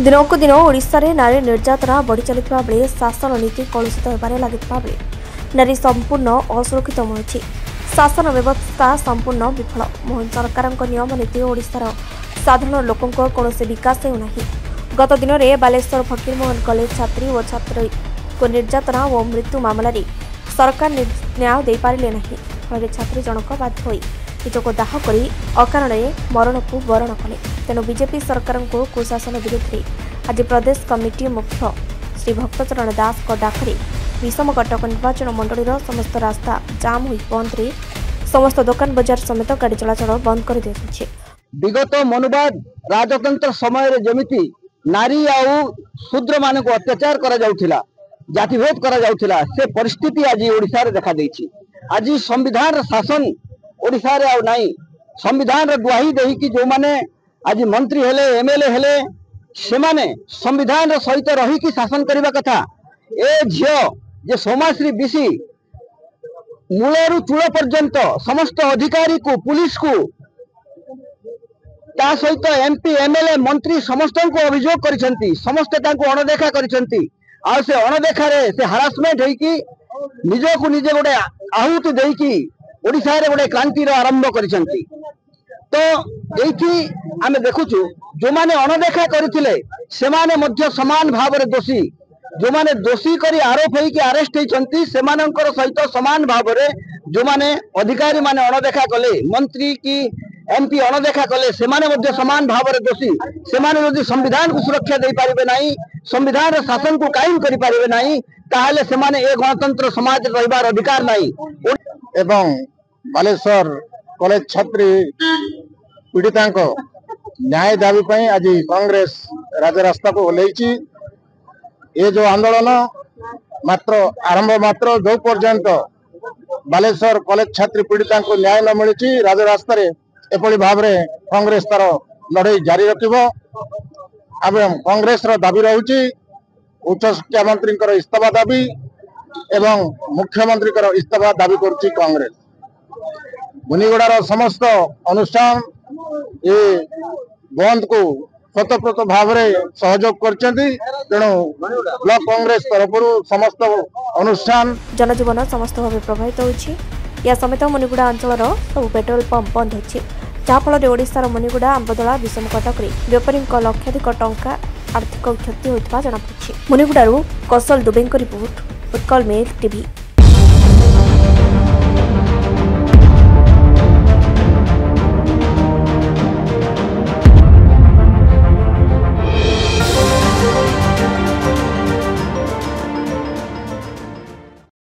दिनकू दिन ओडिशा रे नारी निर्यातना बढ़ी चलुवा बेले शासन नीति कलुषित होबारे लागिଥିବା बेले नारी संपूर्ण असुरक्षित मिलुछि। शासन व्यवस्था संपूर्ण विफल। मोहन सरकारक नियम नीति ओडिशार साधारण लोकंक कौनसी विकास हेउना। गत दिन में बालेश्वर फकीरमोहन कॉलेज छात्री और छात्री को निर्यातना और मृत्यु मामला सरकार न्याय दे पारिले नहीं। फल छात्री जनक बाध्य होई निजको दाह करी अकारण मरण को वरण कले। तेणु बीजेपी सरकार को कुशासन विरुद्ध आज प्रदेश कमिटी मुख्य श्री भक्तचरण दास को डाकरे विषमकटक निर्वाचन मंडल समस्त रास्ता जाम हुई बंद रे समस्त दुकान बजार समेत गाड़ी चलाचल बंद कर दिया। विगत मनुवाद राजतंत्र समय जमिति नारी आउ शूद्र मान को अत्याचार करा जाउथिला, जातिभेद करा जाउथिला, से परिस्थिति आज ओडिशा रे देखा देछि। आज संविधान शासन ओडिशा रे आउ नाही। संविधान रे गुआही देहि कि जो माने आज मंत्री हेले एमएलए हेले से माने संविधान रे सहित रही कि शासन करबा कथा। ए झियो जे सोमाश्री बीसी मूलरू चूल पर्यंत समस्त अधिकारी को पुलिस को ता सहित एमपी एमएलए मंत्री समस्त को अभियोग करिसेंती। समस्त तांको अणदेखा करिसेंती। आ से अणदेखा रे से हरासमेंट है कि निज को निजे गोटे आहुति देई कि ओडिशा रे गोटे क्रांति रो आरंभ करिसेंती। तो एठी आमे देखुछु जो माने अणदेखा करथिले से माने मध्य समान भाव रे दोषी, जो माने दोषी करी आरोप है कि अरेस्ट होइछंती से मानकर सहित समान भाव रे जो माने अधिकारी माने अणदेखा कले, मंत्री की एमपी अणदेखा कले से माने मध्य समान भाव रे दोषी। से माने यदि संविधान को सुरक्षा दे पारिबे नाही, संविधान रे शासन को कायम करि पारिबे नाही, ताहाले से माने ए गणतंत्र समाज रहिबार अधिकार नाही। एवं बालेश्वर कॉलेज छात्री पीड़िता न्याय दाबी पई आज कांग्रेस राजरास्ता को ओल्लैछि। ये जो आंदोलन मात्र आरंभ मात्र जो पर्यंत बालेश्वर कॉलेज छात्री पीड़िता को न्याय न मिली राजरास्ता रे एपरि भाव रे कांग्रेस तार लड़ाई जारी रखिबो। एवं कांग्रेस रो दाबी रहुछि उच्च शिक्षा मंत्री इस्तीफा दाबी एवं मुख्यमंत्री इस्तीफा दाबी करुछि कांग्रेस। मुनिगुड़ार समस्त अनुष्ठान ये बंद को स्वतःप्रत भाव में सहयोग करछंती। तेणु ब्लॉक कांग्रेस तरफ समस्त अनुष्ठान जनजीवन समस्त भाव प्रभावित होछि। या समेत मुनिगुड़ा अंचल सब पेट्रोल पंप बंद होछि, जहाँफल ओडिशार मुनिगुड़ा आंबदोला विषमकटक व्यापारी लक्षाधिक टंका आर्थिक क्षति होता जनापड़ी। मुनिगुड़ारू Kaushal Dubey report, Utkal mail TV.